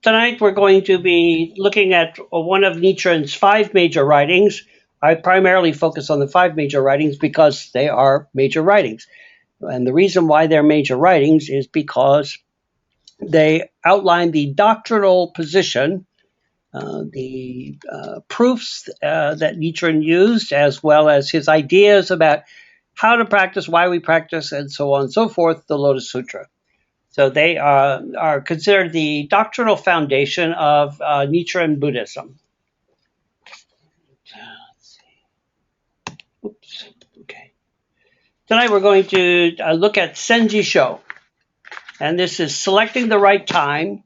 Tonight we're going to be looking at one of Nichiren's five major writings. I primarily focus on the five major writings because they are major writings. And the reason why they're major writings is because they outline the doctrinal position, the proofs that Nichiren used, as well as his ideas about how to practice, why we practice, and so on and so forth, the Lotus Sutra. So they are considered the doctrinal foundation of Nichiren Buddhism. Oops. Okay. Tonight we're going to look at Senji Sho, and this is selecting the right time,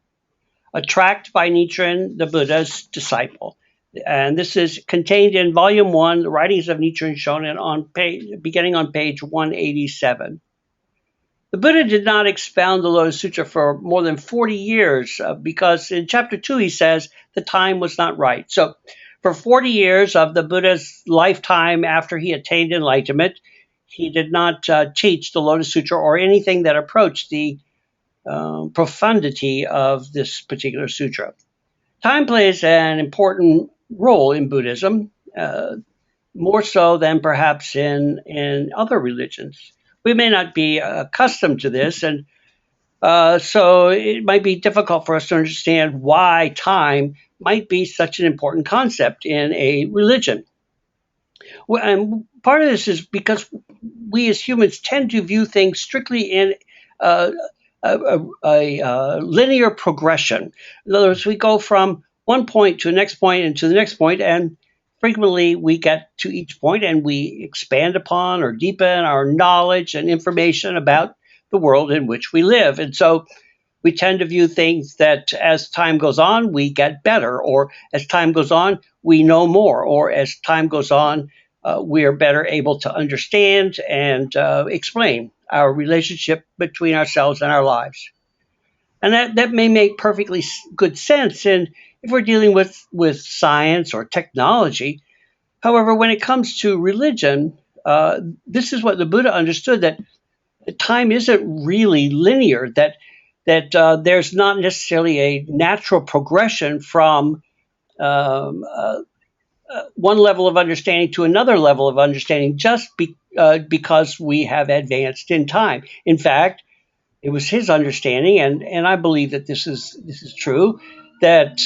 a tract by Nichiren, the Buddha's disciple. And this is contained in Volume 1, The Writings of Nichiren Shonin, beginning on page 187. The Buddha did not expound the Lotus Sutra for more than 40 years because in chapter 2 he says the time was not right. So for 40 years of the Buddha's lifetime after he attained enlightenment, he did not teach the Lotus Sutra or anything that approached the profundity of this particular sutra. Time plays an important role in Buddhism, more so than perhaps in other religions. We may not be accustomed to this, and so it might be difficult for us to understand why time might be such an important concept in a religion. And part of this is because we as humans tend to view things strictly in a linear progression. In other words, we go from one point to the next point and to the next point, and frequently we get to each point and we expand upon or deepen our knowledge and information about the world in which we live. And so we tend to view things that as time goes on, we get better, or as time goes on, we know more, or as time goes on, we are better able to understand and explain our relationship between ourselves and our lives. And that may make perfectly good sense if we're dealing with science or technology. However, when it comes to religion, this is what the Buddha understood, that time isn't really linear, that there's not necessarily a natural progression from one level of understanding to another level of understanding just because we have advanced in time. In fact, it was his understanding, and I believe that this is true, that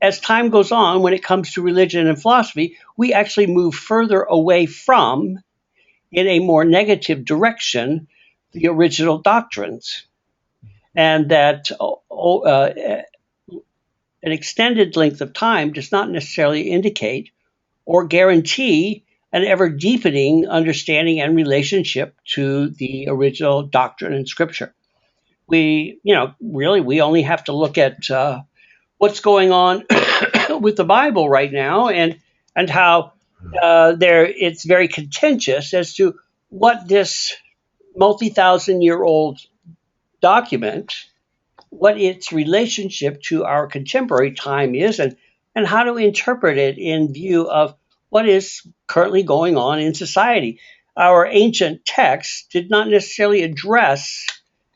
as time goes on, when it comes to religion and philosophy, we actually move further away from, in a more negative direction, the original doctrines. And that an extended length of time does not necessarily indicate or guarantee an ever deepening understanding and relationship to the original doctrine and scripture. We only have to look at what's going on with the Bible right now, and how it's very contentious as to what this multi-thousand-year-old document, what its relationship to our contemporary time is, and how to interpret it in view of what is currently going on in society. Our ancient texts did not necessarily address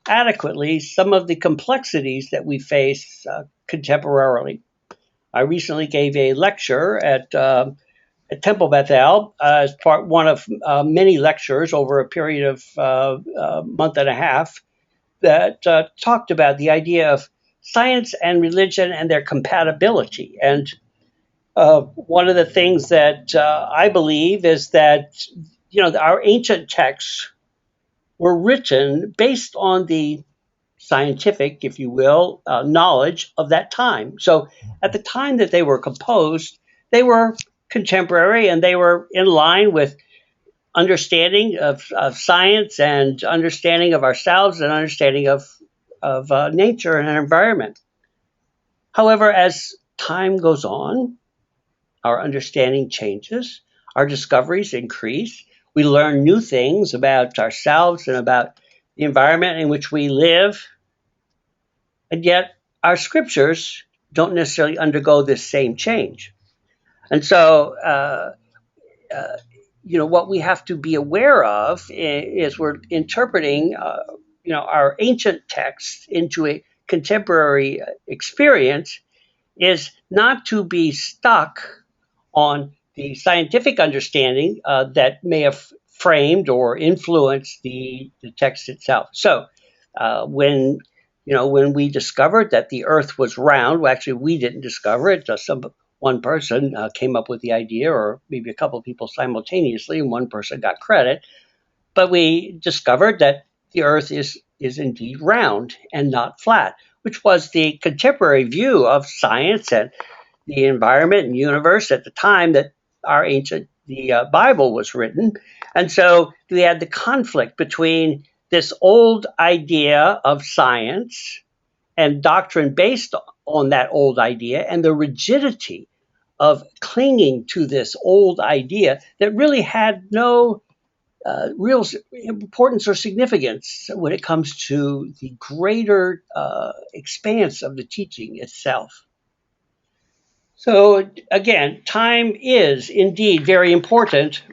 adequately some of the complexities that we face contemporarily. I recently gave a lecture at Temple Bethel as one of many lectures over a period of a month and a half that talked about the idea of science and religion and their compatibility. And one of the things that I believe is that our ancient texts were written based on the scientific, if you will, knowledge of that time. So at the time that they were composed, they were contemporary and they were in line with understanding of science and understanding of ourselves and understanding of nature and environment. However, as time goes on, our understanding changes, our discoveries increase, we learn new things about ourselves and about the environment in which we live, and yet our scriptures don't necessarily undergo this same change. And so, what we have to be aware of is we're interpreting, our ancient texts into a contemporary experience is not to be stuck on the scientific understanding that may have framed or influenced the text itself. So when when we discovered that the Earth was round, well, actually we didn't discover it. One person came up with the idea, or maybe a couple of people simultaneously, and one person got credit. But we discovered that the Earth is indeed round and not flat, which was the contemporary view of science and the environment and universe at the time that the Bible was written. And so we had the conflict between this old idea of science and doctrine based on that old idea and the rigidity of clinging to this old idea that really had no real importance or significance when it comes to the greater expanse of the teaching itself. So again, time is indeed very important.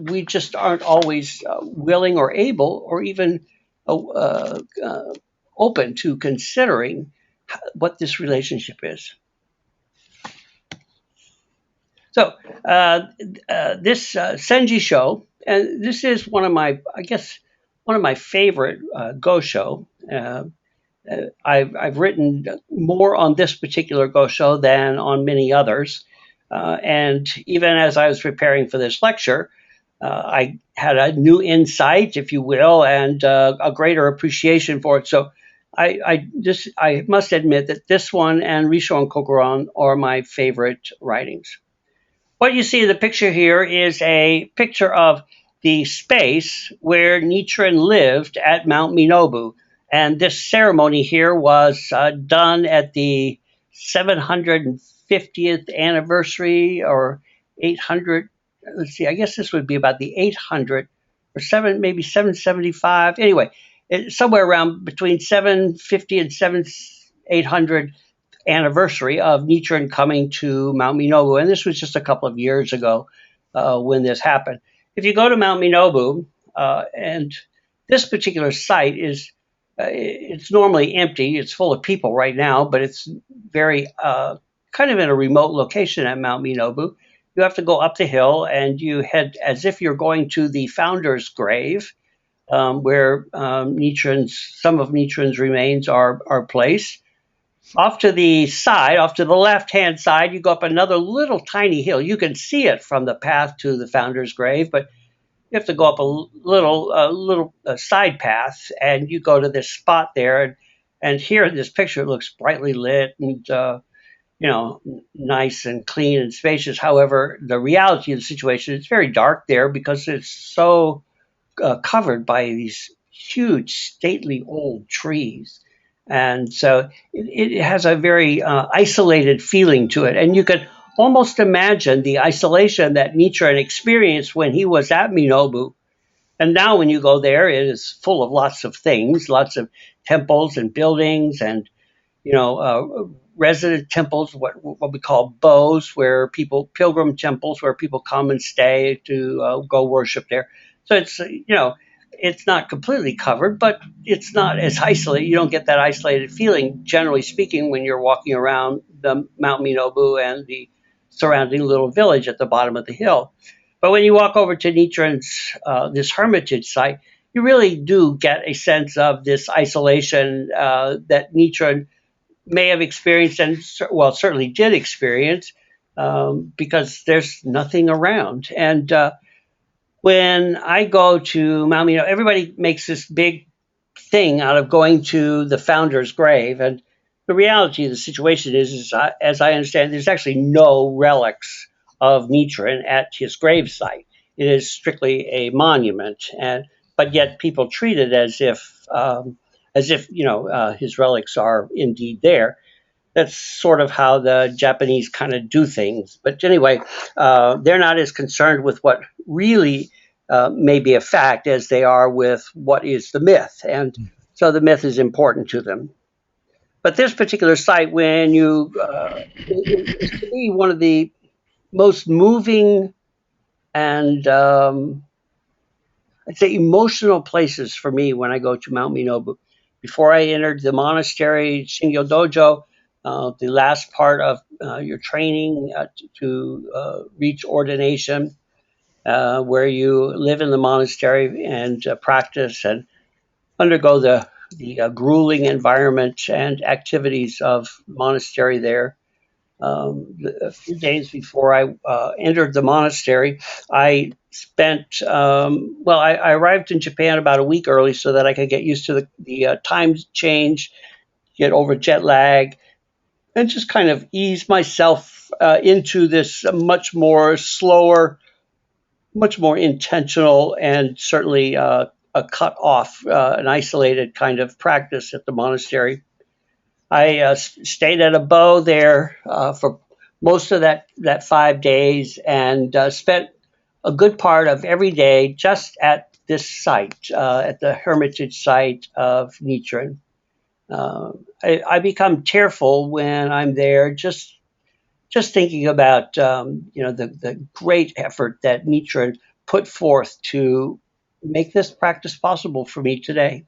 We just aren't always willing or able or even open to considering what this relationship is. So this Senji Sho, and this is one of my favorite gosho. I've written more on this particular gosho than on many others. And even as I was preparing for this lecture, I had a new insight, if you will, and a greater appreciation for it. So I must admit that this one and Rishon Kokuran are my favorite writings. What you see in the picture here is a picture of the space where Nichiren lived at Mount Minobu. And this ceremony here was done at the 750th anniversary or 800. Let's see, I guess this would be about the 800 or maybe 775. Anyway, somewhere around between 750 and 800 anniversary of Nichiren coming to Mount Minobu. And this was just a couple of years ago when this happened. If you go to Mount Minobu, and this particular site it's normally empty. It's full of people right now, but it's very kind of in a remote location at Mount Minobu. You have to go up the hill and you head as if you're going to the founder's grave, where some of Nichiren's remains are placed. Off to the left-hand side, you go up another little tiny hill. You can see it from the path to the founder's grave, but you have to go up a little side path, and you go to this spot there. And here in this picture, it looks brightly lit and nice and clean and spacious. However, the reality of the situation is very dark there because it's so covered by these huge, stately old trees. And so it has a very isolated feeling to it. And you could almost imagine the isolation that Nichiren experienced when he was at Minobu. And now when you go there, it is full of lots of things, lots of temples and buildings and, resident temples, what we call bows, pilgrim temples where people come and stay to go worship there. So it's not completely covered, but it's not as isolated. You don't get that isolated feeling, generally speaking, when you're walking around the Mount Minobu and the surrounding little village at the bottom of the hill. But when you walk over to Nichiren's this hermitage site, you really do get a sense of this isolation that Nichiren may have experienced and, certainly did experience because there's nothing around. And when I go to Mount Minobu, everybody makes this big thing out of going to the founder's grave. And the reality of the situation is as I understand, there's actually no relics of Nichiren at his gravesite. It is strictly a monument, but yet people treat it as if his relics are indeed there. That's sort of how the Japanese kind of do things. But anyway, they're not as concerned with what really may be a fact as they are with what is the myth. And so the myth is important to them. But this particular site, it's to me one of the most moving and I'd say emotional places for me when I go to Mount Minobu, before I entered the monastery Shingyo Dojo, the last part of your training to reach ordination, where you live in the monastery and practice and undergo the grueling environment and activities of monastery there. A few days before I entered the monastery, I spent, I arrived in Japan about a week early so that I could get used to the time change, get over jet lag, and just kind of ease myself into this much more slower, much more intentional, and certainly a cut off, an isolated kind of practice at the monastery. I stayed at a bow there for most of that 5 days and spent a good part of every day just at this site, at the hermitage site of Nichiren. I become tearful when I'm there, just thinking about the great effort that Nichiren put forth to make this practice possible for me today.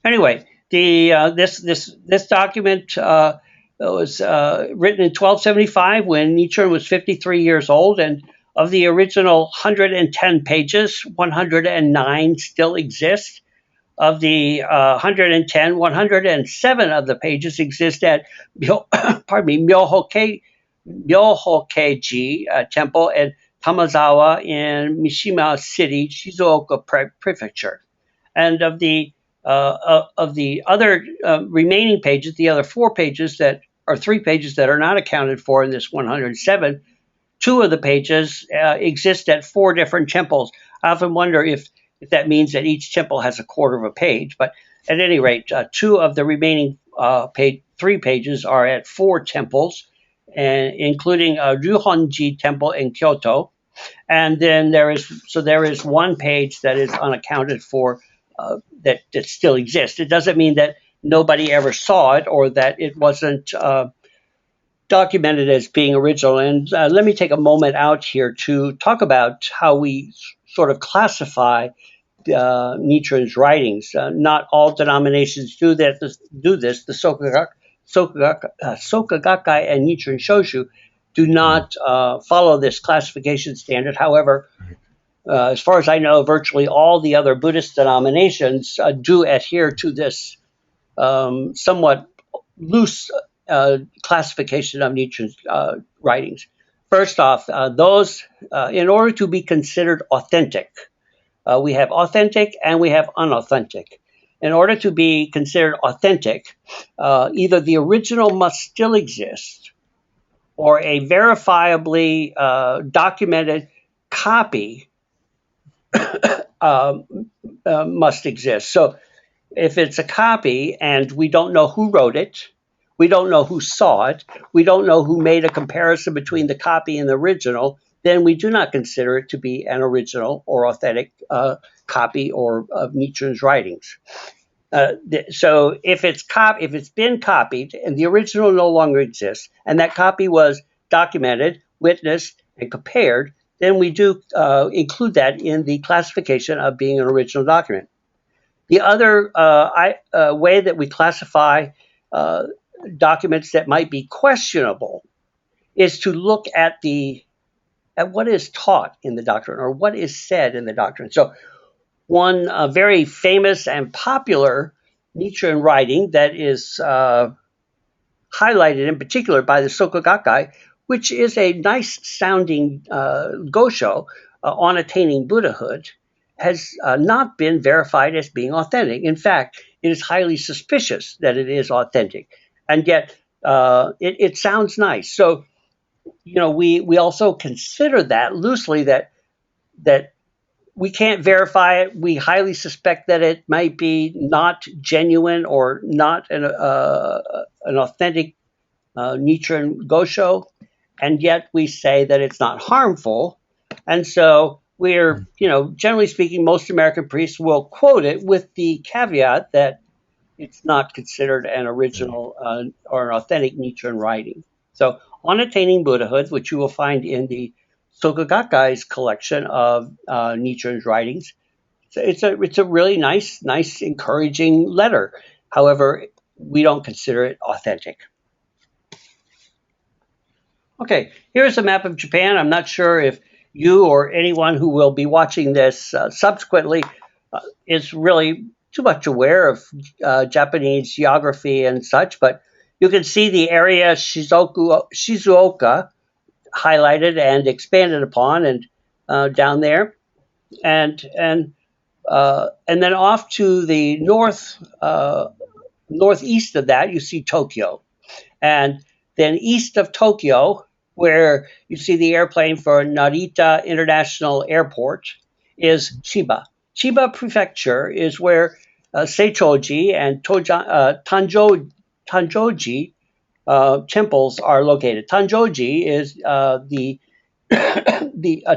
Anyway, the this document was written in 1275 when Nichiren was 53 years old, and of the original 110 pages, 109 still exist. Of the 110, 107 of the pages exist at Myoho-ji Temple and Tamazawa in Mishima City, Shizuoka Prefecture. And of the other remaining pages, the other 4 pages that are 3 pages that are not accounted for in this 107, 2 of the pages exist at 4 different temples. I often wonder if that means that each temple has a quarter of a page, but at any rate, 2 of the remaining 3 pages are at 4 temples, including Ryuhonji Temple in Kyoto. And then there is 1 page that is unaccounted for that still exists. It doesn't mean that nobody ever saw it or that it wasn't documented as being original. And let me take a moment out here to talk about how we sort of classify Nichiren's writings. Not all denominations do this. The Soka and Nichiren Shoshu do not follow this classification standard. However, as far as I know, virtually all the other Buddhist denominations do adhere to this somewhat loose classification of Nichiren's writings. First off, those, in order to be considered authentic, we have authentic and we have unauthentic. In order to be considered authentic, either the original must still exist or a verifiably documented copy must exist. So if it's a copy and we don't know who wrote it, we don't know who saw it, we don't know who made a comparison between the copy and the original, then we do not consider it to be an original or authentic copy of Nichiren's writings. So if it's been copied and the original no longer exists, and that copy was documented, witnessed, and compared, then we do include that in the classification of being an original document. The other way that we classify documents that might be questionable is to look at what is taught in the doctrine or what is said in the doctrine. So one very famous and popular Nichiren writing that is highlighted in particular by the Soka Gakkai, which is a nice sounding gosho on attaining Buddhahood, has not been verified as being authentic. In fact, it is highly suspicious that it is authentic, and yet it sounds nice. So, we also consider that loosely that we can't verify it. We highly suspect that it might be not genuine or not an authentic Nichiren gosho, and yet we say that it's not harmful. And so we're, generally speaking, most American priests will quote it with the caveat that it's not considered an original or an authentic Nichiren writing. So on attaining Buddhahood, which you will find in the Soka Gakkai's collection of Nichiren's writings, it's a really nice, encouraging letter. However, we don't consider it authentic. Okay, here's a map of Japan. I'm not sure if you or anyone who will be watching this subsequently is really too much aware of Japanese geography and such, but you can see the area Shizuoka highlighted and expanded upon, and down there, and then off to the northeast of that, you see Tokyo, and then east of Tokyo, where you see the airplane for Narita International Airport, is Chiba. Chiba Prefecture is where Seichoji and Tanjoji temples are located. Tanjoji is the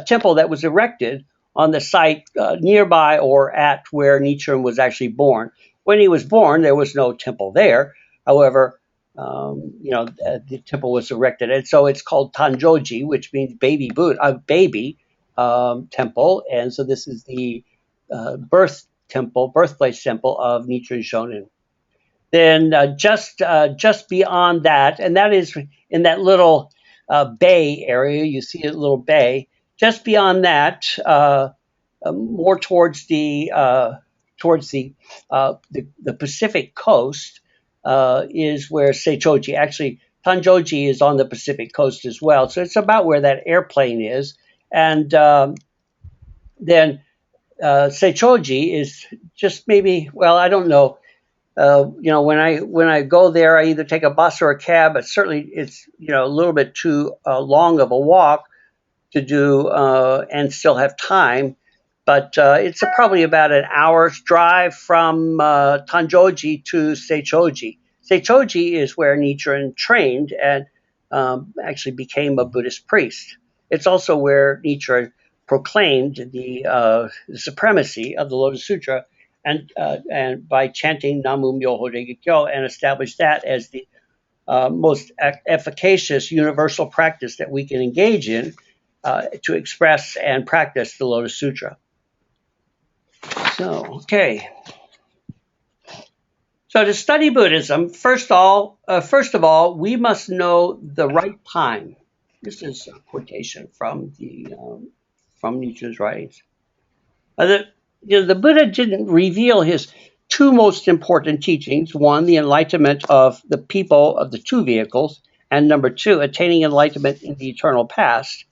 temple that was erected on the site nearby or at where Nichiren was actually born. When he was born, there was no temple there. However, the temple was erected, and so it's called Tanjoji, which means baby Buddha, baby temple. And so this is the birthplace temple of Nichiren Shonin. Then just beyond that, and that is in that little bay area. You see a little bay. Just beyond that, more towards the Pacific coast is where Seichoji. Actually, Tanjoji is on the Pacific coast as well. So it's about where that airplane is, and then Seichoji is just maybe. Well, I don't know. When I go there, I either take a bus or a cab, but certainly it's a little bit too long of a walk to do and still have time. But it's probably about an hour's drive from Tanjoji to Seichoji. Seichoji is where Nichiren trained and actually became a Buddhist priest. It's also where Nichiren proclaimed the supremacy of the Lotus Sutra, and by chanting Namu Myoho Renge Kyo, and established that as the most efficacious universal practice that we can engage in to express and practice the Lotus Sutra. So, okay. So to study Buddhism, first of all, we must know the right time. This is a quotation from Nichiren's writings. The Buddha didn't reveal his two most important teachings. One, the enlightenment of the people of the two vehicles, and number two, attaining enlightenment in the eternal past.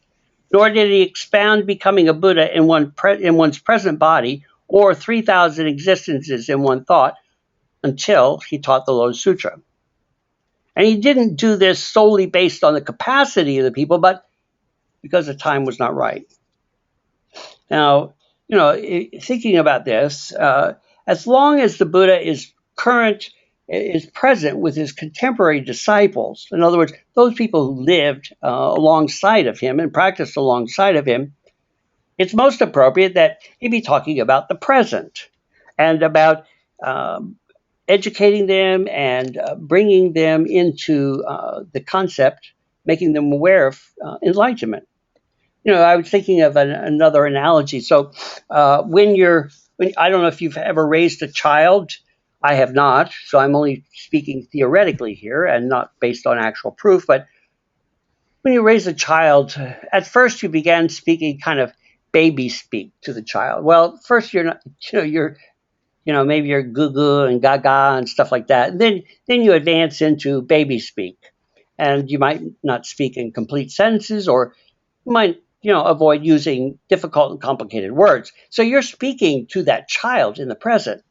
Nor did he expound becoming a Buddha in one's present body or 3,000 existences in one thought until he taught the Lotus Sutra. And he didn't do this solely based on the capacity of the people, but because the time was not right. Now, thinking about this, as long as the Buddha is present with his contemporary disciples, in other words, those people who lived alongside of him and practiced alongside of him, it's most appropriate that he be talking about the present and about educating them and bringing them into the concept, making them aware of enlightenment. I was thinking of another analogy. So I don't know if you've ever raised a child. I have not, so I'm only speaking theoretically here and not based on actual proof. But when you raise a child, at first you began speaking kind of baby speak to the child. Well, first you're not, maybe you're goo and gaga and stuff like that. And then you advance into baby speak, and you might not speak in complete sentences, or you might avoid using difficult and complicated words. So you're speaking to that child in the present.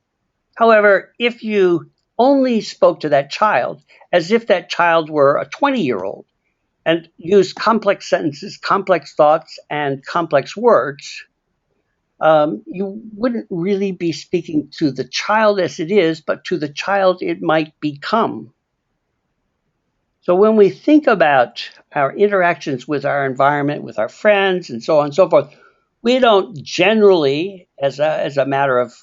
However, if you only spoke to that child as if that child were a 20-year-old and used complex sentences, complex thoughts, and complex words, you wouldn't really be speaking to the child as it is, but to the child it might become. So when we think about our interactions with our environment, with our friends, and so on and so forth, we don't generally, as a matter of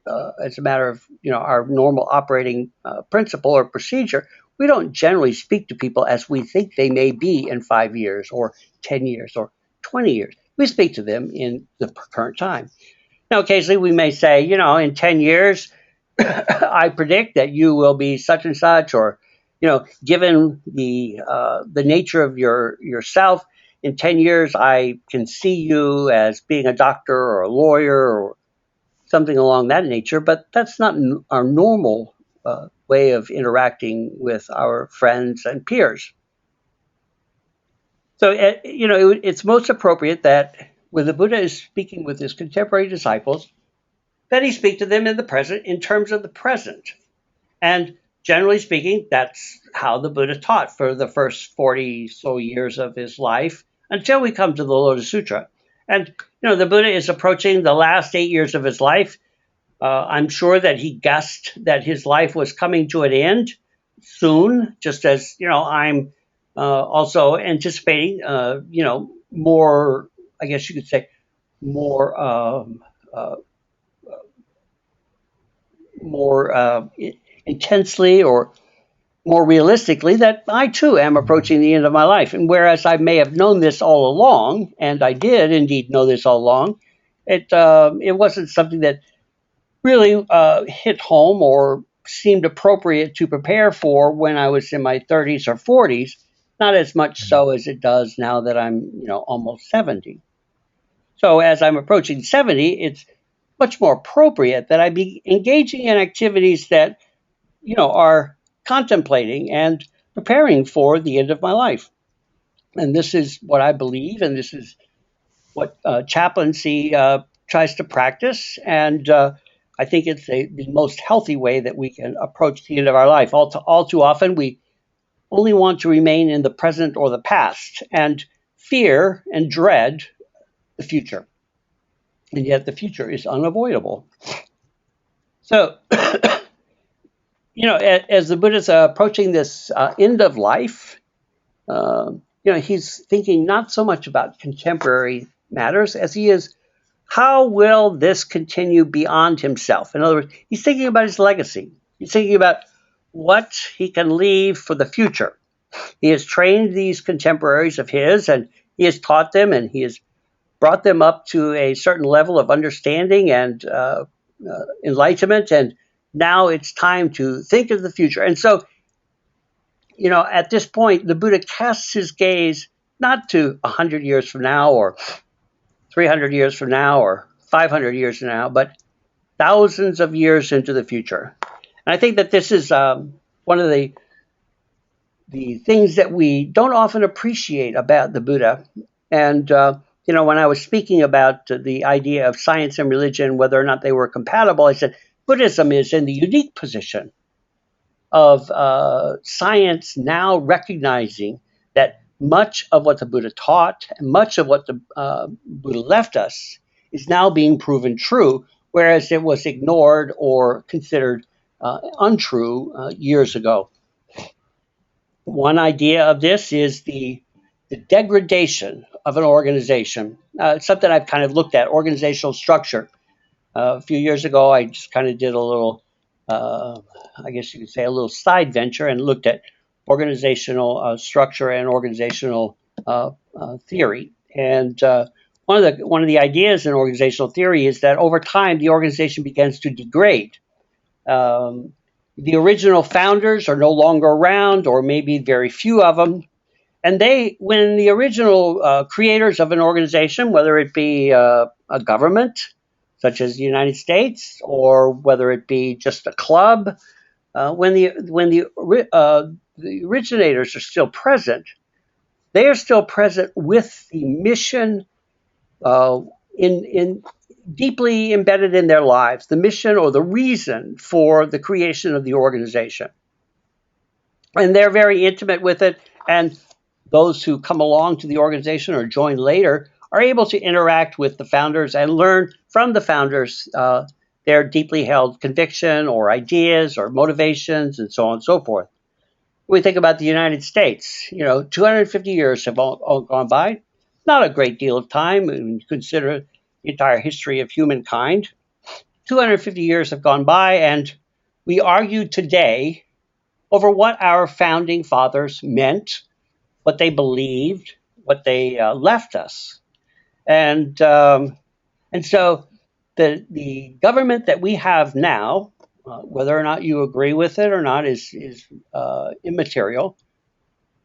our normal operating principle or procedure, we don't generally speak to people as we think they may be in 5 years or 10 years or 20 years. We speak to them in the current time. Now, occasionally we may say, in 10 years, I predict that you will be such and such, or, given the nature of yourself, in 10 years, I can see you as being a doctor or a lawyer or something along that nature, but that's not our normal way of interacting with our friends and peers. So, it's most appropriate that when the Buddha is speaking with his contemporary disciples, that he speak to them in the present in terms of the present. And generally speaking, that's how the Buddha taught for the first 40 so years of his life until we come to the Lotus Sutra. And, the Buddha is approaching the last 8 years of his life. I'm sure that he guessed that his life was coming to an end soon, just as, I'm also anticipating, more, I guess you could say, more uh, more intensely or more realistically that I too am approaching the end of my life. And whereas I may have known this all along, and I did indeed know this all along, it wasn't something that really hit home or seemed appropriate to prepare for when I was in my 30s or 40s. Not as much so as it does now that I'm almost 70. So as I'm approaching 70, it's much more appropriate that I be engaging in activities that are contemplating and preparing for the end of my life. And this is what I believe, and this is what chaplaincy tries to practice. And I think it's the most healthy way that we can approach the end of our life. All too often, we only want to remain in the present or the past and fear and dread the future. And yet the future is unavoidable. So, as the Buddha's approaching this end of life, he's thinking not so much about contemporary matters as he is how will this continue beyond himself. In other words, he's thinking about his legacy. He's thinking about what he can leave for the future. He has trained these contemporaries of his, and he has taught them, and he has brought them up to a certain level of understanding and enlightenment. And now it's time to think of the future. And so, at this point, the Buddha casts his gaze not to 100 years from now or 300 years from now or 500 years from now, but thousands of years into the future. And I think that this is one of the things that we don't often appreciate about the Buddha. And, when I was speaking about the idea of science and religion, whether or not they were compatible, I said Buddhism is in the unique position of science now recognizing that much of what the Buddha taught and much of what the Buddha left us is now being proven true, whereas it was ignored or considered untrue years ago. One idea of this is the degradation of an organization. It's something I've kind of looked at, organizational structure. A few years ago, I just kind of did a little, I guess you could say, a little side venture and looked at organizational structure and organizational theory. And one of the ideas in organizational theory is that over time, the organization begins to degrade. The original founders are no longer around, or maybe very few of them. And when the original creators of an organization, whether it be a government, such as the United States, or whether it be just a club, when the originators are still present, they are still present with the mission in deeply embedded in their lives, the mission or the reason for the creation of the organization. And they're very intimate with it, and those who come along to the organization or join later are able to interact with the founders and learn from the founders their deeply held conviction or ideas or motivations and so on and so forth. When we think about the United States, 250 years have all gone by. Not a great deal of time when you consider the entire history of humankind. 250 years have gone by, and we argue today over what our founding fathers meant, what they believed, what they left us. And so the government that we have now, whether or not you agree with it or not, is immaterial.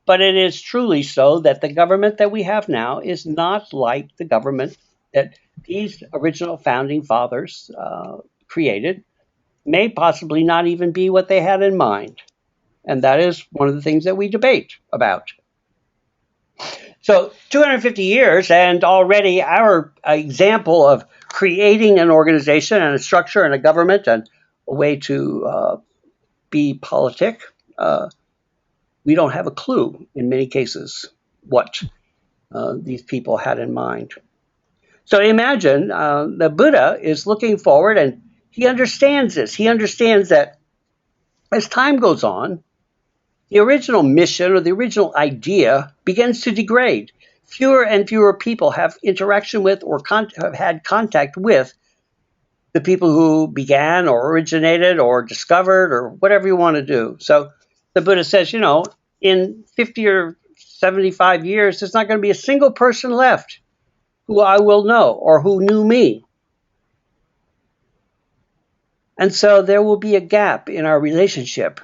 But it is truly so that the government that we have now is not like the government that these original founding fathers created, may possibly not even be what they had in mind. And that is one of the things that we debate about. So 250 years, and already our example of creating an organization and a structure and a government and a way to be politic, we don't have a clue in many cases what these people had in mind. So imagine the Buddha is looking forward and he understands this. He understands that as time goes on, the original mission or the original idea begins to degrade. Fewer and fewer people have interaction with or have had contact with the people who began or originated or discovered or whatever you want to do. So the Buddha says, in 50 or 75 years, there's not going to be a single person left who I will know or who knew me. And so there will be a gap in our relationship.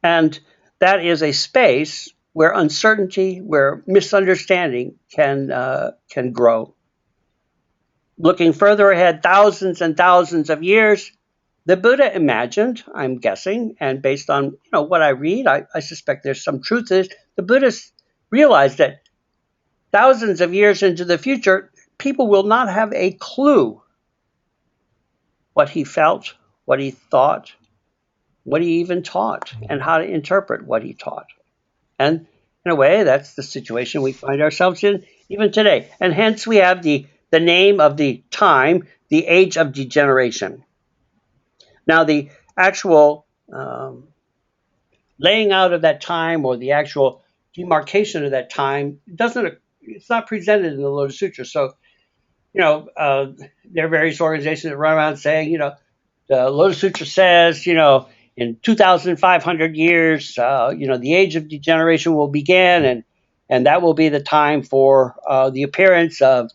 And that is a space where uncertainty, where misunderstanding can grow. Looking further ahead, thousands and thousands of years, the Buddha imagined, I'm guessing, and based on what I read, I suspect there's some truth to this. The Buddhists realized that thousands of years into the future, people will not have a clue what he felt, what he thought, what he even taught, and how to interpret what he taught. And in a way, that's the situation we find ourselves in even today. And hence we have the name of the time, the age of degeneration. Now, the actual laying out of that time or the actual demarcation of that time it's not presented in the Lotus Sutra. So, there are various organizations that run around saying, the Lotus Sutra says, in 2,500 years, the age of degeneration will begin, and that will be the time for the appearance of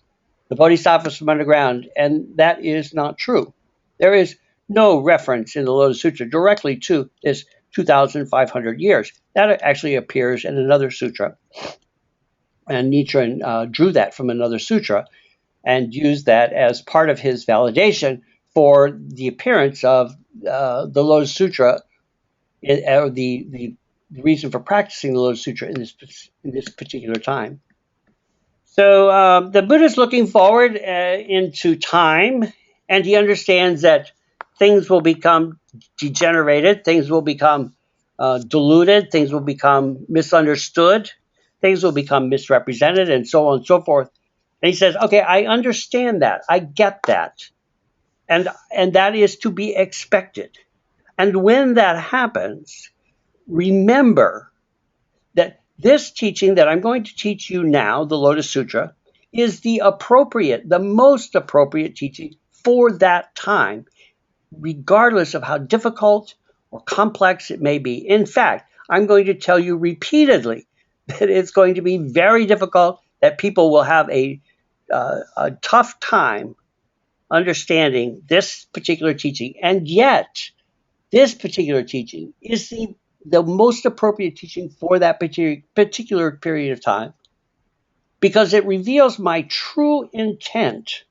the bodhisattvas from underground. And that is not true. There is no reference in the Lotus Sutra directly to this 2,500 years. That actually appears in another sutra. And Nichiren drew that from another sutra and used that as part of his validation for the appearance of the Lotus Sutra, or the reason for practicing the Lotus Sutra in this particular time. So the Buddha is looking forward into time, and he understands that things will become degenerated, things will become diluted, things will become misunderstood, things will become misrepresented, and so on and so forth. And he says, okay, I understand that. I get that. And that is to be expected. And when that happens, remember that this teaching that I'm going to teach you now, the Lotus Sutra, is the most appropriate teaching for that time, regardless of how difficult or complex it may be. In fact, I'm going to tell you repeatedly that it's going to be very difficult, that people will have a tough time understanding this particular teaching. And yet, this particular teaching is the most appropriate teaching for that particular period of time, because it reveals my true intent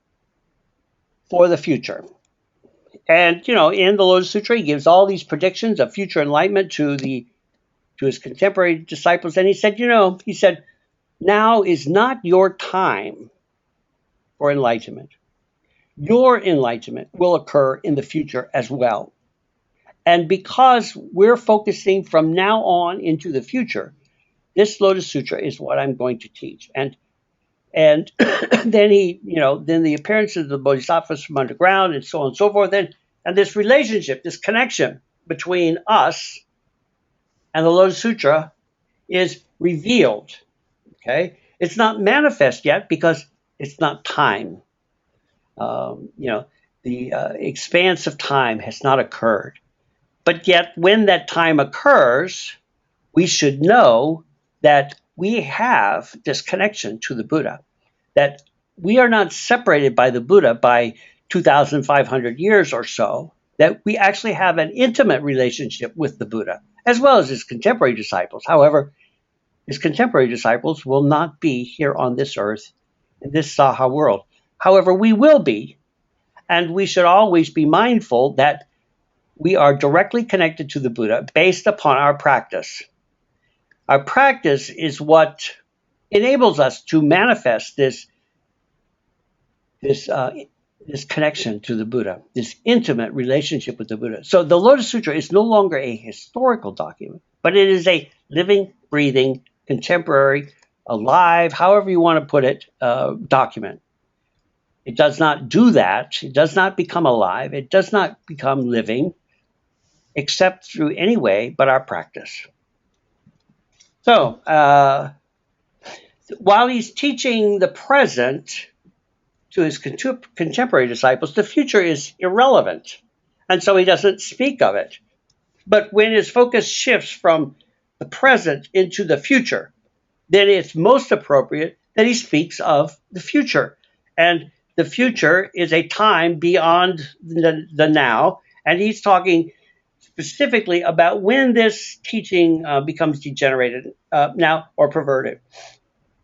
for the future. And, in the Lotus Sutra, he gives all these predictions of future enlightenment to his contemporary disciples. And he said, now is not your time for enlightenment. Your enlightenment will occur in the future as well. And because we're focusing from now on into the future, this Lotus Sutra is what I'm going to teach. And then then the appearance of the bodhisattvas from underground and so on and so forth. And this relationship, this connection between us and the Lotus Sutra is revealed. Okay? It's not manifest yet because it's not time. The expanse of time has not occurred. But yet, when that time occurs, we should know that we have this connection to the Buddha, that we are not separated by the Buddha by 2,500 years or so, that we actually have an intimate relationship with the Buddha, as well as his contemporary disciples. However, his contemporary disciples will not be here on this earth, in this Saha world. However, we will be, and we should always be mindful that we are directly connected to the Buddha based upon our practice. Our practice is what enables us to manifest this connection to the Buddha, this intimate relationship with the Buddha. So the Lotus Sutra is no longer a historical document, but it is a living, breathing, contemporary, alive, however you want to put it, document. It does not do that. It does not become alive. It does not become living, except through any way but our practice. So, while he's teaching the present to his contemporary disciples, the future is irrelevant, and so he doesn't speak of it. But when his focus shifts from the present into the future, then it's most appropriate that he speaks of the future. And the future is a time beyond the now, and he's talking specifically about when this teaching becomes degenerated now or perverted.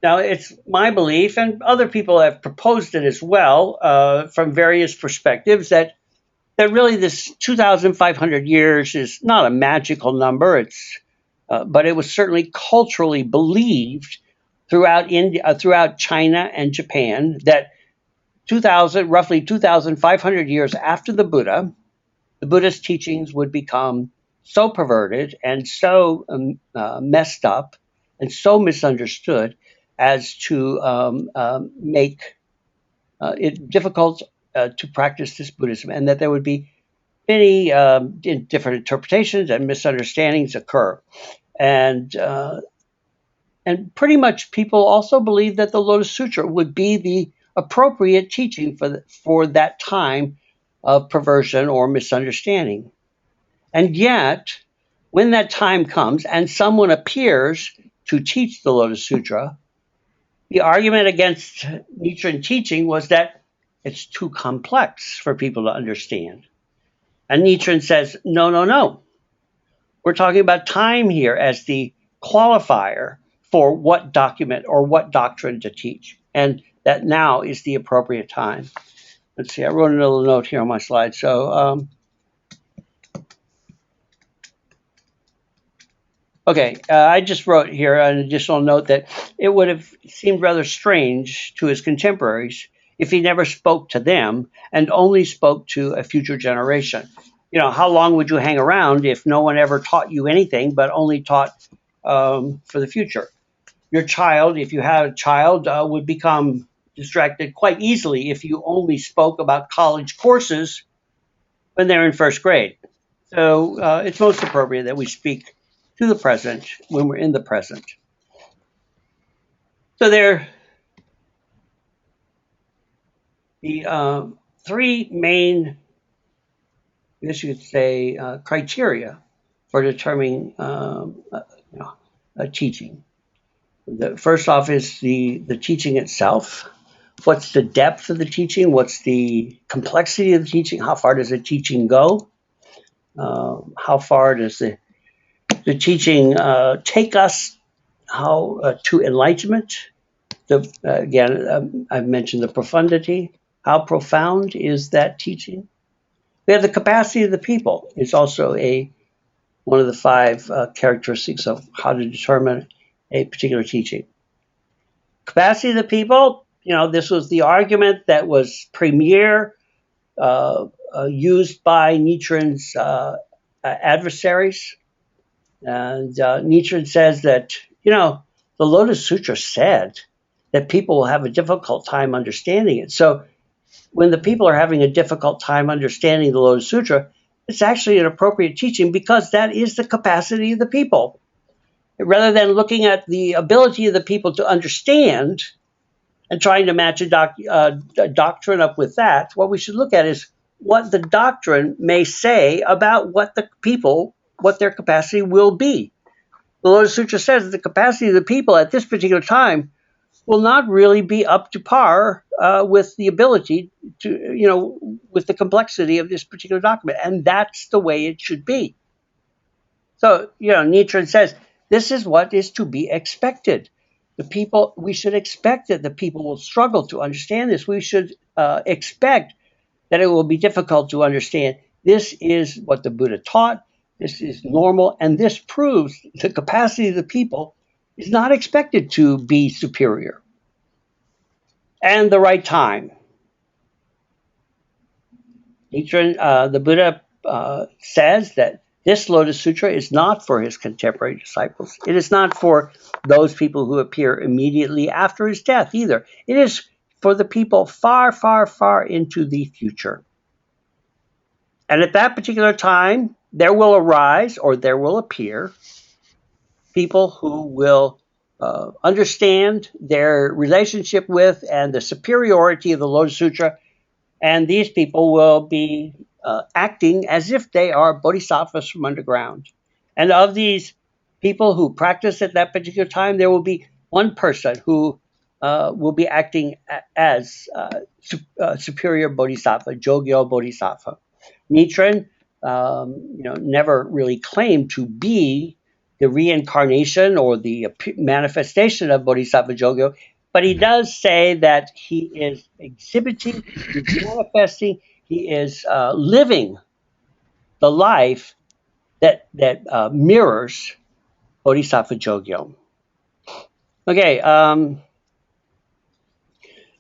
Now, it's my belief, and other people have proposed it as well from various perspectives, that really this 2,500 years is not a magical number. But it was certainly culturally believed throughout India, throughout China and Japan, that roughly 2,500 years after the Buddha's teachings would become so perverted and so messed up and so misunderstood as to make it difficult to practice this Buddhism, and that there would be many different interpretations and misunderstandings occur. And pretty much people also believe that the Lotus Sutra would be the appropriate teaching for that time of perversion or misunderstanding. And yet, when that time comes and someone appears to teach the Lotus Sutra, the argument against Nichiren teaching was that it's too complex for people to understand. And Nichiren says, no. We're talking about time here as the qualifier for what document or what doctrine to teach. And that now is the appropriate time. Let's see, I wrote another note here on my slide. So, I just wrote here an additional note that it would have seemed rather strange to his contemporaries if he never spoke to them and only spoke to a future generation. You know, how long would you hang around if no one ever taught you anything but only taught for the future? Your child, if you had a child, would become distracted quite easily if you only spoke about college courses when they're in first grade. So it's most appropriate that we speak to the present when we're in the present. So there are the three main, I guess you could say, criteria for determining a teaching. The first off is the teaching itself. What's the depth of the teaching? What's the complexity of the teaching? How far does the teaching go? How far does the teaching take us to enlightenment? Again, I've mentioned the profundity. How profound is that teaching? We have the capacity of the people. It's also one of the five characteristics of how to determine a particular teaching. Capacity of the people, this was the argument that was premier used by Nichiren's adversaries. And Nichiren says that, the Lotus Sutra said that people will have a difficult time understanding it. So when the people are having a difficult time understanding the Lotus Sutra, it's actually an appropriate teaching because that is the capacity of the people. Rather than looking at the ability of the people to understand and trying to match a doctrine up with that, what we should look at is what the doctrine may say about what their capacity will be. The Lotus Sutra says that the capacity of the people at this particular time will not really be up to par with the ability to, with the complexity of this particular document. And that's the way it should be. So, Nichiren says this is what is to be expected. We should expect that the people will struggle to understand this. We should expect that it will be difficult to understand. This is what the Buddha taught. This is normal. And this proves the capacity of the people is not expected to be superior. And the right time. Nichiren, the Buddha says that this Lotus Sutra is not for his contemporary disciples. It is not for those people who appear immediately after his death either. It is for the people far, far, far into the future. And at that particular time, there will arise or there will appear people who will understand their relationship with and the superiority of the Lotus Sutra. And these people will be acting as if they are bodhisattvas from underground. And of these people who practice at that particular time, there will be one person who will be acting as superior bodhisattva, Jogyo bodhisattva. Nichiren, never really claimed to be the reincarnation or the manifestation of Bodhisattva Jogyo, but he does say that he is exhibiting, he's manifesting, he is living the life that mirrors Bodhisattva Jogyo. Okay,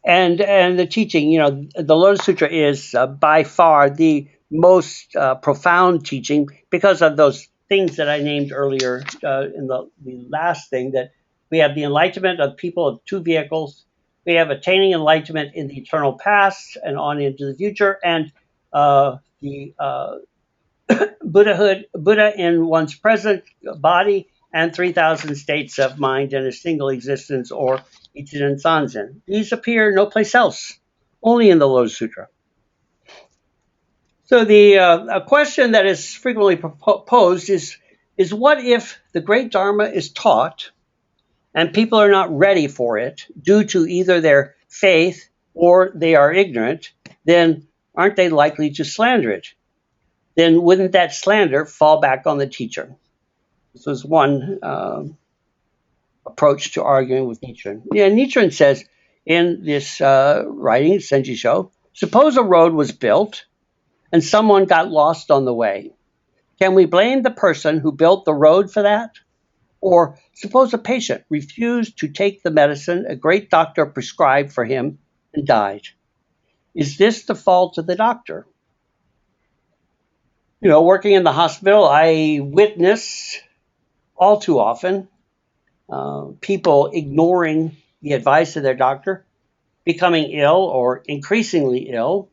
and the teaching, the Lotus Sutra is by far the most profound teaching because of those things that I named earlier in the last thing, that we have the enlightenment of people of two vehicles. We have attaining enlightenment in the eternal past and on into the future, and the Buddha in one's present body, and 3,000 states of mind in a single existence, or Ichiden Sanzen. These appear no place else, only in the Lotus Sutra. So a question that is frequently posed is what if the great Dharma is taught and people are not ready for it due to either their faith or they are ignorant, then aren't they likely to slander it? Then wouldn't that slander fall back on the teacher? This was one approach to arguing with Nichiren. Yeah, Nichiren says in this writing, Senji Sho, suppose a road was built and someone got lost on the way. Can we blame the person who built the road for that? Or suppose a patient refused to take the medicine a great doctor prescribed for him and died. Is this the fault of the doctor? Working in the hospital, I witness all too often people ignoring the advice of their doctor, becoming ill or increasingly ill,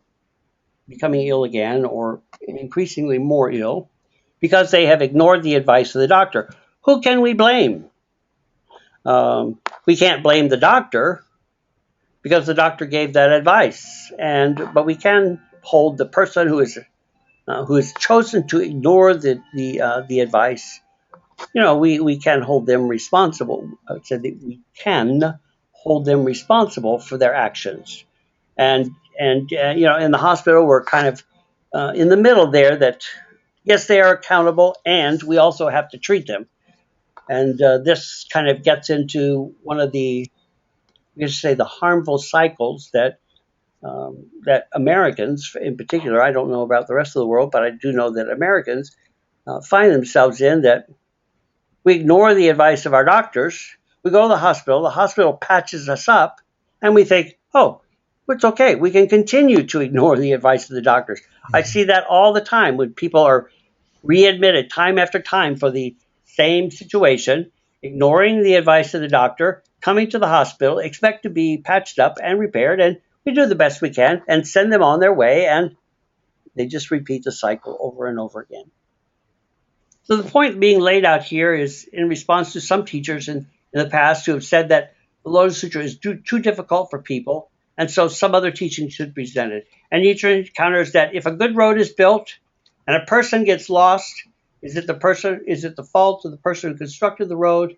becoming ill again or increasingly more ill, because they have ignored the advice of the doctor. Who can we blame? We can't blame the doctor because the doctor gave that advice, but we can hold the person who has chosen to ignore the advice. We can hold them responsible. I would say that we can hold them responsible for their actions. And in the hospital, we're kind of in the middle there, that yes, they are accountable, and we also have to treat them. And this kind of gets into one of the, the harmful cycles that Americans, in particular, I don't know about the rest of the world, but I do know that Americans find themselves in, that we ignore the advice of our doctors. We go to the hospital patches us up, and we think, oh, it's okay. We can continue to ignore the advice of the doctors. I see that all the time when people are readmitted time after time for the same situation, ignoring the advice of the doctor, coming to the hospital, expect to be patched up and repaired, and we do the best we can and send them on their way, and they just repeat the cycle over and over again. So the point being laid out here is in response to some teachers in the past who have said that the Lotus Sutra is too difficult for people, and so some other teaching should be presented. And Nichiren counters that if a good road is built and a person gets lost, is it the fault of the person who constructed the road?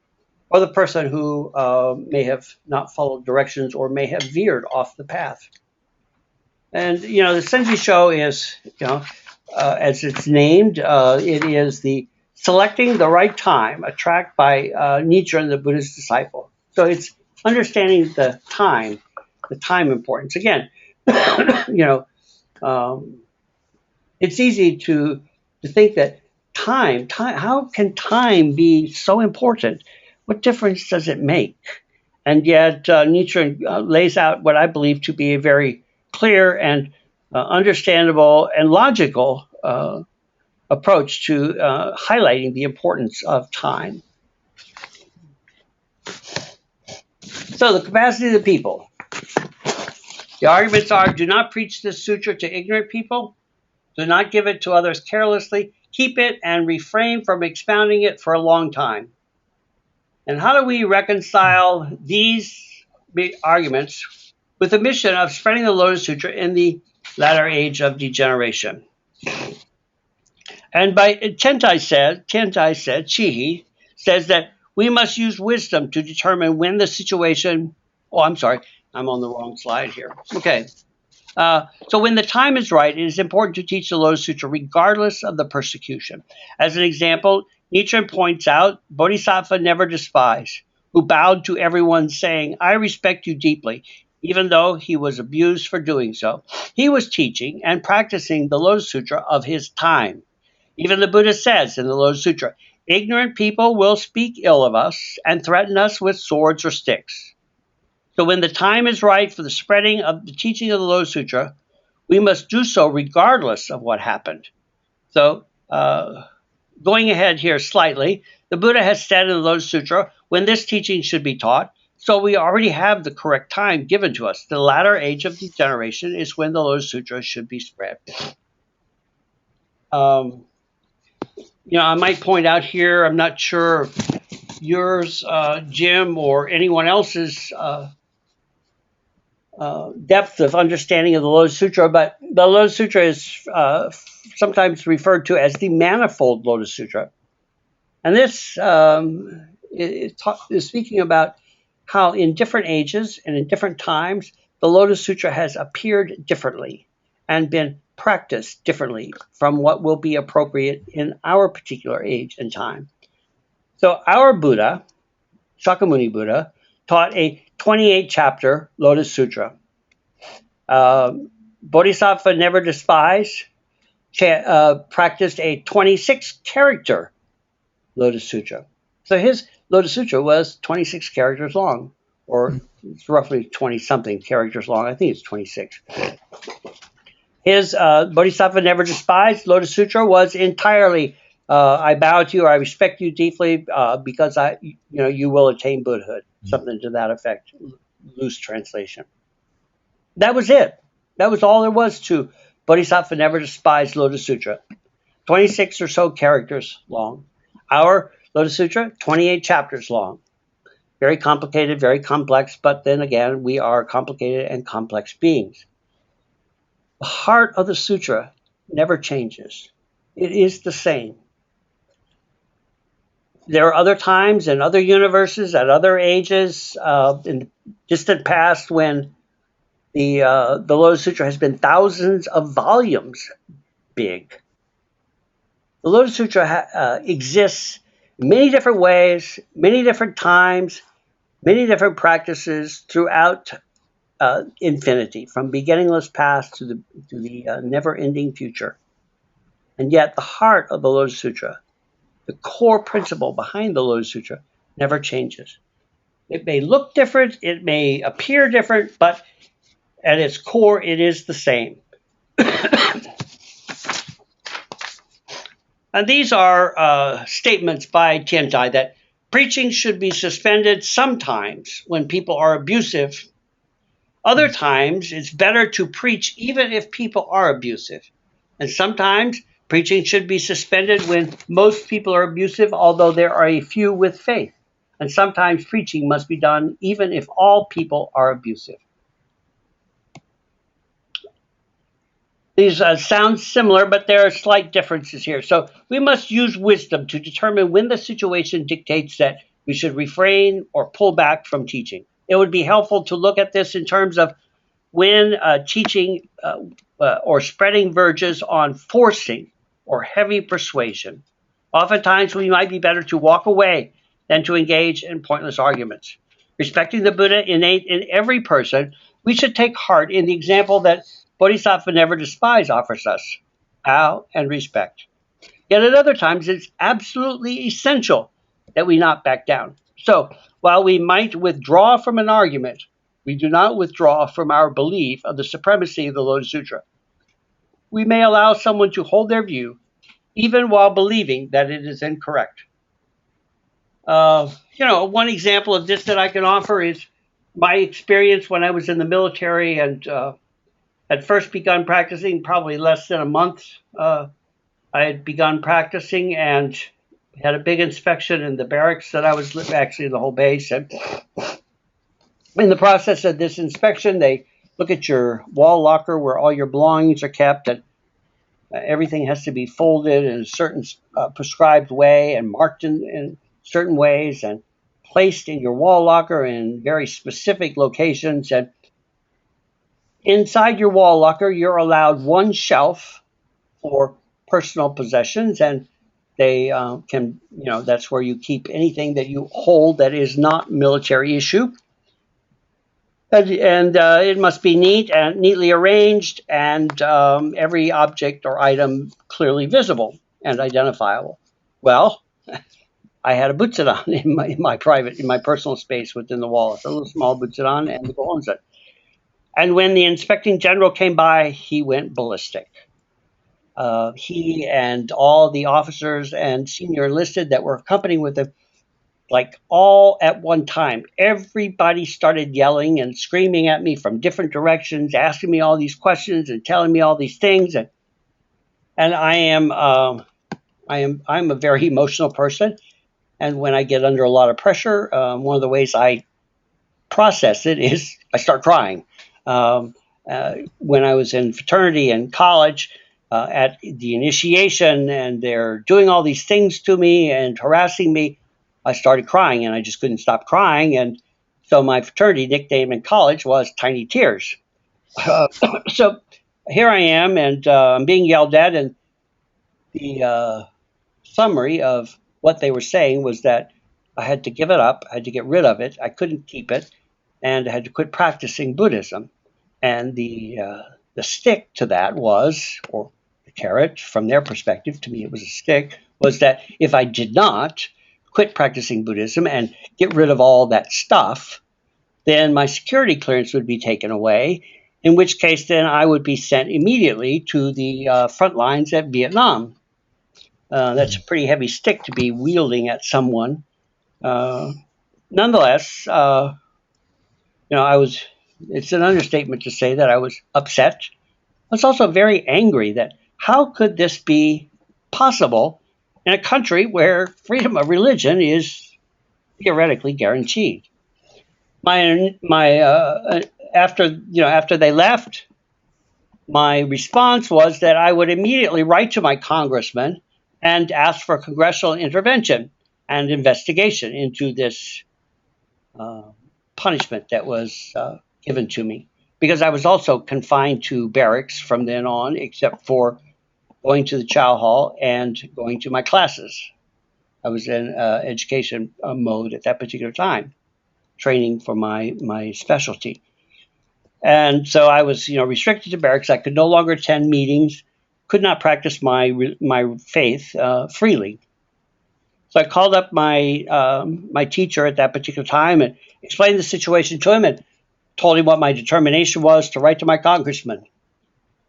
or the person who may have not followed directions or may have veered off the path. And the Senji Sho is, as it's named, it is the selecting the right time, a track by Nichiren, the Buddhist disciple. So it's understanding the time importance. Again, you know, um, it's easy to think that time, how can time be so important? What difference does it make? And yet, Nietzsche lays out what I believe to be a very clear and understandable and logical approach to highlighting the importance of time. So, the capacity of the people. The arguments are: do not preach this sutra to ignorant people, do not give it to others carelessly, keep it and refrain from expounding it for a long time. And how do we reconcile these arguments with the mission of spreading the Lotus Sutra in the latter age of degeneration? And by Chihi says that we must use wisdom to determine when the situation. Oh, I'm sorry, I'm on the wrong slide here. Okay. So when the time is right, it is important to teach the Lotus Sutra regardless of the persecution. As an example, Nichiren points out, Bodhisattva never despised, who bowed to everyone saying, I respect you deeply, even though he was abused for doing so. He was teaching and practicing the Lotus Sutra of his time. Even the Buddha says in the Lotus Sutra, ignorant people will speak ill of us and threaten us with swords or sticks. So when the time is right for the spreading of the teaching of the Lotus Sutra, we must do so regardless of what happened. So going ahead here slightly, the Buddha has said in the Lotus Sutra when this teaching should be taught, so we already have the correct time given to us. The latter age of degeneration is when the Lotus Sutra should be spread. I might point out here, I'm not sure yours, Jim, or anyone else's depth of understanding of the Lotus Sutra, but the Lotus Sutra is sometimes referred to as the Manifold Lotus Sutra. And this is speaking about how in different ages and in different times, the Lotus Sutra has appeared differently and been practiced differently from what will be appropriate in our particular age and time. So our Buddha, Shakyamuni Buddha, taught a 28-chapter Lotus Sutra. Bodhisattva never despised, practiced a 26-character Lotus Sutra. So his Lotus Sutra was 26 characters long, or it's roughly 20-something characters long. I think it's 26. His Bodhisattva never despised Lotus Sutra was entirely I bow to you, or I respect you deeply because you will attain Buddhahood. Something to that effect, loose translation. That was it. That was all there was to Bodhisattva never despised Lotus Sutra. 26 or so characters long. Our Lotus Sutra, 28 chapters long. Very complicated, very complex, but then again, we are complicated and complex beings. The heart of the sutra never changes. It is the same. There are other times and other universes at other ages in the distant past when the Lotus Sutra has been thousands of volumes big. The Lotus Sutra exists in many different ways, many different times, many different practices throughout infinity, from beginningless past to the never-ending future. And yet the heart of the Lotus Sutra, the core principle behind the Lotus Sutra, never changes. It may look different, it may appear different, but at its core, it is the same. And these are statements by Tiantai that preaching should be suspended sometimes when people are abusive. Other times, it's better to preach even if people are abusive. And sometimes, preaching should be suspended when most people are abusive, although there are a few with faith. And sometimes preaching must be done even if all people are abusive. These sound similar, but there are slight differences here. So we must use wisdom to determine when the situation dictates that we should refrain or pull back from teaching. It would be helpful to look at this in terms of when teaching or spreading verges on forcing or heavy persuasion. Oftentimes, we might be better to walk away than to engage in pointless arguments. Respecting the Buddha innate in every person, we should take heart in the example that Bodhisattva Never Despise offers us: bow and respect. Yet at other times, it's absolutely essential that we not back down. So, while we might withdraw from an argument, we do not withdraw from our belief of the supremacy of the Lotus Sutra. We may allow someone to hold their view, even while believing that it is incorrect. One example of this that I can offer is my experience when I was in the military and had first begun practicing, probably less than a month. I had begun practicing and had a big inspection in the barracks that I was actually the whole base. And in the process of this inspection, they look at your wall locker where all your belongings are kept, and everything has to be folded in a certain prescribed way and marked in certain ways and placed in your wall locker in very specific locations. And inside your wall locker, you're allowed one shelf for personal possessions, and they that's where you keep anything that you hold that is not military issue. And it must be neatly arranged, and every object or item clearly visible and identifiable. Well, I had a butsudan in my personal space within the wall. It's a little small butsudan and the gohonzon. And when the inspecting general came by, he went ballistic. He and all the officers and senior enlisted that were accompanying with him, like all at one time, everybody started yelling and screaming at me from different directions, asking me all these questions and telling me all these things. And I'm a very emotional person. And when I get under a lot of pressure, one of the ways I process it is I start crying. When I was in fraternity in college, at the initiation, and they're doing all these things to me and harassing me, I started crying, and I just couldn't stop crying. And so my fraternity nickname in college was Tiny Tears. So here I am, and I'm being yelled at, and the summary of what they were saying was that I had to give it up, I had to get rid of it, I couldn't keep it, and I had to quit practicing Buddhism. And the stick to that was, or the carrot from their perspective, to me it was a stick, was that if I did not quit practicing Buddhism and get rid of all that stuff, then my security clearance would be taken away, in which case then I would be sent immediately to the front lines at Vietnam. That's a pretty heavy stick to be wielding at someone. Nonetheless, it's an understatement to say that I was upset. I was also very angry that how could this be possible in a country where freedom of religion is theoretically guaranteed. After they left, my response was that I would immediately write to my congressman and ask for congressional intervention and investigation into this punishment that was given to me, because I was also confined to barracks from then on, except for going to the chow hall and going to my classes. I was in education mode at that particular time, training for my specialty. And so I was, restricted to barracks. I could no longer attend meetings, could not practice my faith freely. So I called up my teacher at that particular time and explained the situation to him and told him what my determination was to write to my congressman. And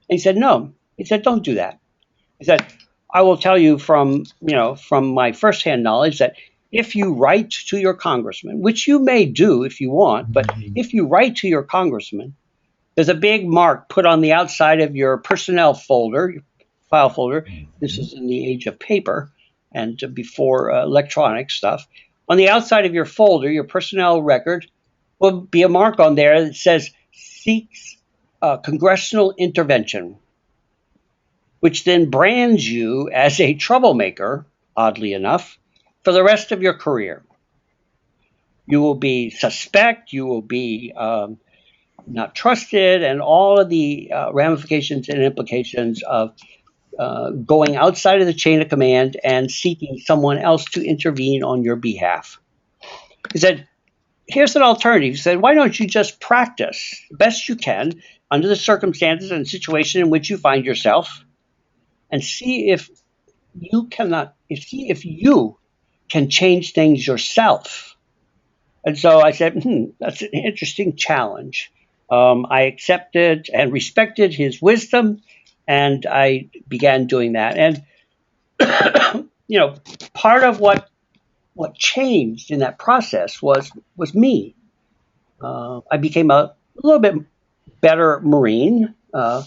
he said, no. He said, don't do that. He said, I will tell you from my firsthand knowledge that if you write to your congressman, which you may do if you want, but if you write to your congressman, there's a big mark put on the outside of your personnel folder, your file folder. This is in the age of paper and before electronic stuff. On the outside of your folder, your personnel record, will be a mark on there that says seeks congressional intervention, which then brands you as a troublemaker, oddly enough, for the rest of your career. You will be suspect. You will be not trusted, and all of the ramifications and implications of going outside of the chain of command and seeking someone else to intervene on your behalf. He said, here's an alternative. He said, why don't you just practice the best you can under the circumstances and situation in which you find yourself, and see if you can change things yourself. And so I said, that's an interesting challenge. I accepted and respected his wisdom, and I began doing that. And part of what changed in that process was me. I became a little bit better Marine. I'm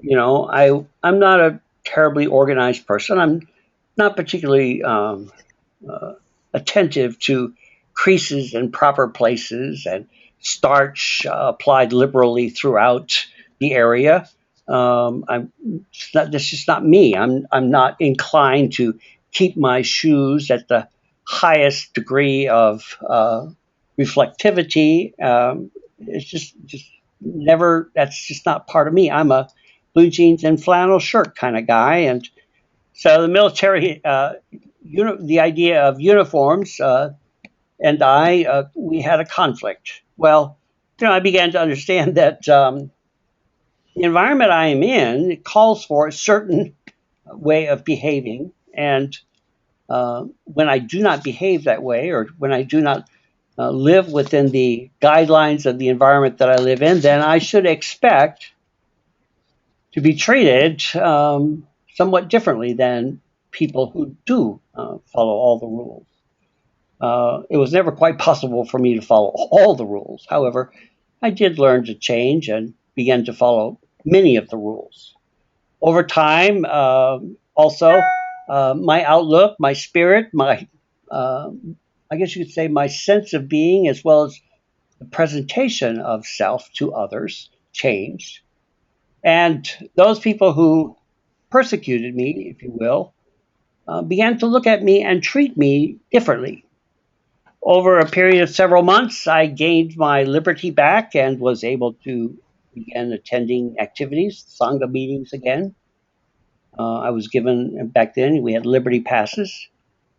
not a terribly organized person. I'm not particularly attentive to creases in proper places and starch applied liberally throughout the area. That's just not me. I'm not inclined to keep my shoes at the highest degree of reflectivity. It's just never. That's just not part of me. I'm a blue jeans and flannel shirt kind of guy, and so the military, the idea of uniforms, and we had a conflict. Well, I began to understand that the environment I am in calls for a certain way of behaving, and when I do not behave that way, or when I do not live within the guidelines of the environment that I live in, then I should expect to be treated somewhat differently than people who do follow all the rules. It was never quite possible for me to follow all the rules. However, I did learn to change and began to follow many of the rules. Over time, also, my outlook, my spirit, I guess you could say my sense of being, as well as the presentation of self to others, changed. And those people who persecuted me, if you will, began to look at me and treat me differently. Over a period of several months, I gained my liberty back and was able to begin attending activities, Sangha meetings again. I was given, back then, we had liberty passes.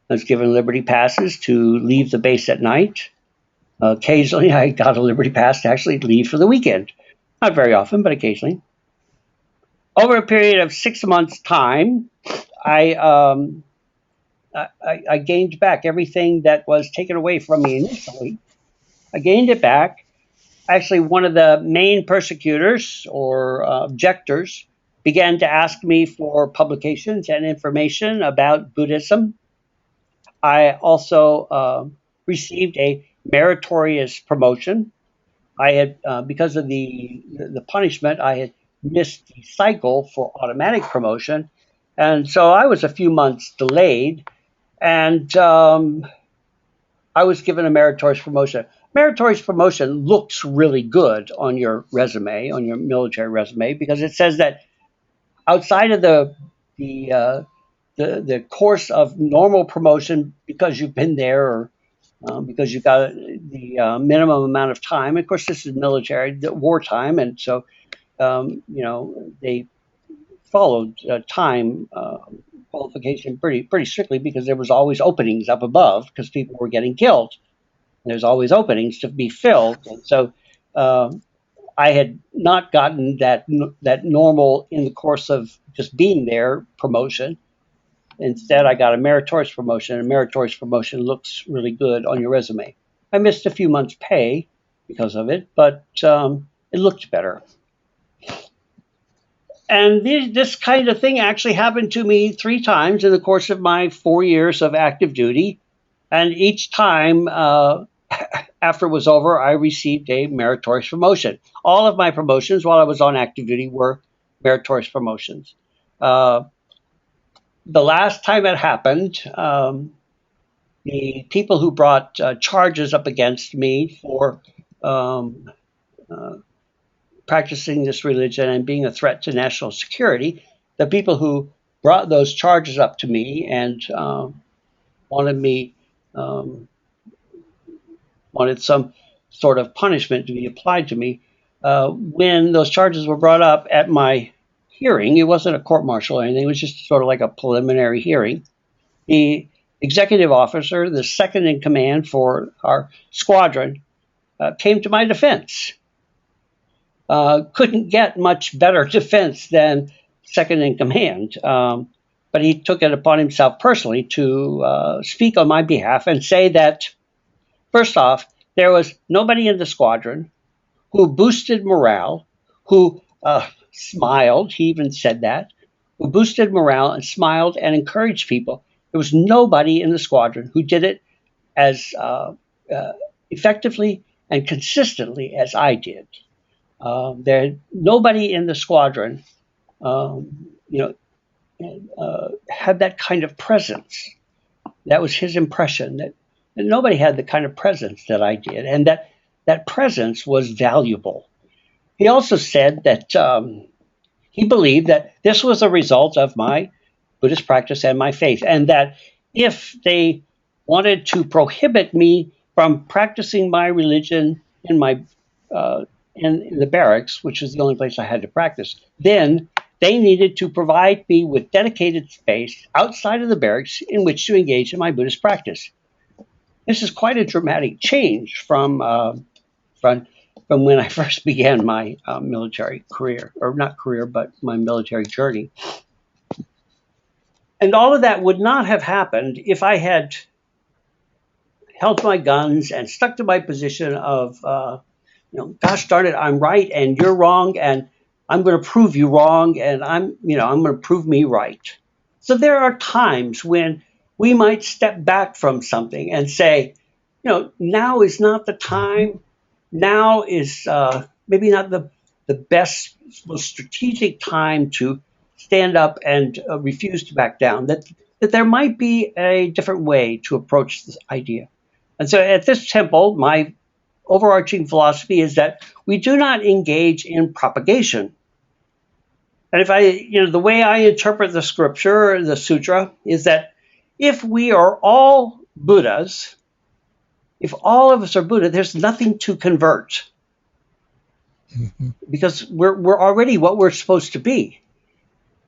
I was given liberty passes to leave the base at night. Occasionally, I got a liberty pass to actually leave for the weekend. Not very often, but occasionally. Over a period of 6 months' time, I gained back everything that was taken away from me initially. I gained it back. Actually, one of the main persecutors or objectors began to ask me for publications and information about Buddhism. I also received a meritorious promotion. I had, because of the punishment, I had missed the cycle for automatic promotion, and so I was a few months delayed, and I was given a meritorious promotion. Meritorious promotion looks really good on your resume, on your military resume, because it says that outside of the course of normal promotion, because you've been there, or because you've got the minimum amount of time. Of course, this is military, wartime, and so they followed time qualification pretty strictly, because there was always openings up above because people were getting killed. There's always openings to be filled, and so I had not gotten that normal in the course of just being there promotion. Instead, I got a meritorious promotion. A meritorious promotion looks really good on your resume. I missed a few months' pay because of it, but it looked better. And this kind of thing actually happened to me 3 times in the course of my 4 years of active duty. And each time after it was over, I received a meritorious promotion. All of my promotions while I was on active duty were meritorious promotions. The last time it happened, the people who brought charges up against me for practicing this religion and being a threat to national security, the people who brought those charges up to me and wanted me wanted some sort of punishment to be applied to me. When those charges were brought up at my hearing, it wasn't a court martial or anything, it was just sort of like a preliminary hearing. The executive officer, the second in command for our squadron, came to my defense. Couldn't get much better defense than second in command. But he took it upon himself personally to speak on my behalf and say that, first off, there was nobody in the squadron who boosted morale, who smiled, he even said that, who boosted morale and smiled and encouraged people. There was nobody in the squadron who did it as effectively and consistently as I did. Nobody in the squadron, had that kind of presence. That was his impression, that nobody had the kind of presence that I did, and that presence was valuable. He also said that he believed that this was a result of my Buddhist practice and my faith, and that if they wanted to prohibit me from practicing my religion in the barracks, which was the only place I had to practice, then they needed to provide me with dedicated space outside of the barracks in which to engage in my Buddhist practice. This is quite a dramatic change from when I first began my military career, or not career, but my military journey. And all of that would not have happened if I had held my guns and stuck to my position of, gosh darn it, I'm right and you're wrong, and I'm going to prove you wrong, and I'm going to prove me right. So there are times when we might step back from something and say, now is not the time. Now is maybe not the best, most strategic time to stand up and refuse to back down. That there might be a different way to approach this idea. And so at this temple, my overarching philosophy is that we do not engage in propagation. And the way I interpret the scripture, the sutra, is that if we are all Buddhas, if all of us are Buddha, there's nothing to convert. Because we're already what we're supposed to be.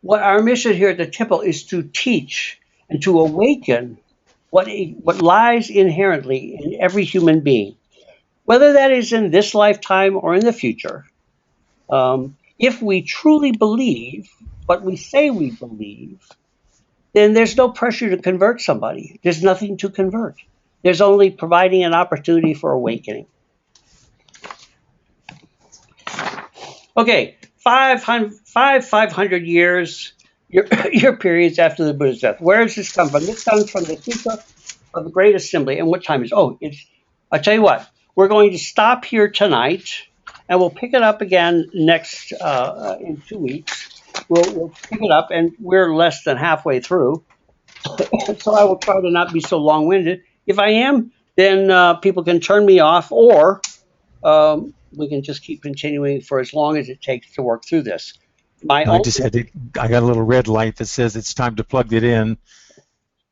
What our mission here at the temple is to teach and to awaken what lies inherently in every human being, whether that is in this lifetime or in the future. If we truly believe what we say we believe, then there's no pressure to convert somebody. There's nothing to convert. There's only providing an opportunity for awakening. Okay, 500 years, your periods after the Buddha's death. Where does this come from? This comes from the Sutra of the Great Assembly. And what time is it? I'll tell you what, we're going to stop here tonight, and we'll pick it up again next in 2 weeks. We'll pick it up, and we're less than halfway through. So I will try to not be so long-winded. If I am, then people can turn me off, or we can just keep continuing for as long as it takes to work through this. I got a little red light that says it's time to plug it in.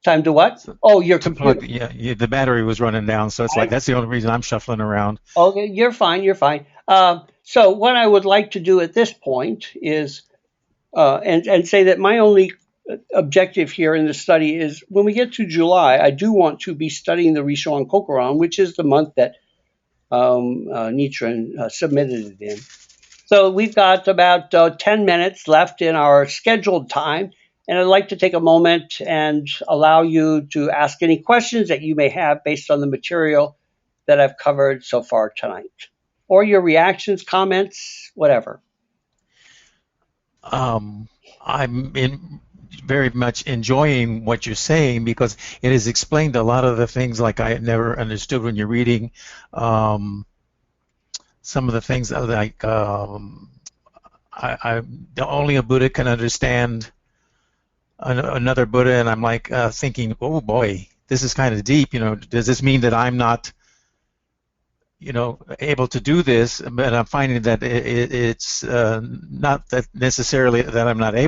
Time to what? Oh, your computer. The battery was running down, so it's that's the only reason I'm shuffling around. Okay, you're fine. So what I would like to do at this point is, and say that my only objective here in the study is, when we get to July, I do want to be studying the Rishoan Kokuran, which is the month that Nichiren submitted it in. So we've got about 10 minutes left in our scheduled time, and I'd like to take a moment and allow you to ask any questions that you may have based on the material that I've covered so far tonight, or your reactions, comments, whatever. I'm very much enjoying what you're saying, because it has explained a lot of the things like I had never understood when you're reading. Some of the things like only a Buddha can understand another Buddha, and I'm like thinking, oh boy, this is kind of deep. Does this mean that I'm not, able to do this? But I'm finding that it's not that necessarily that I'm not able.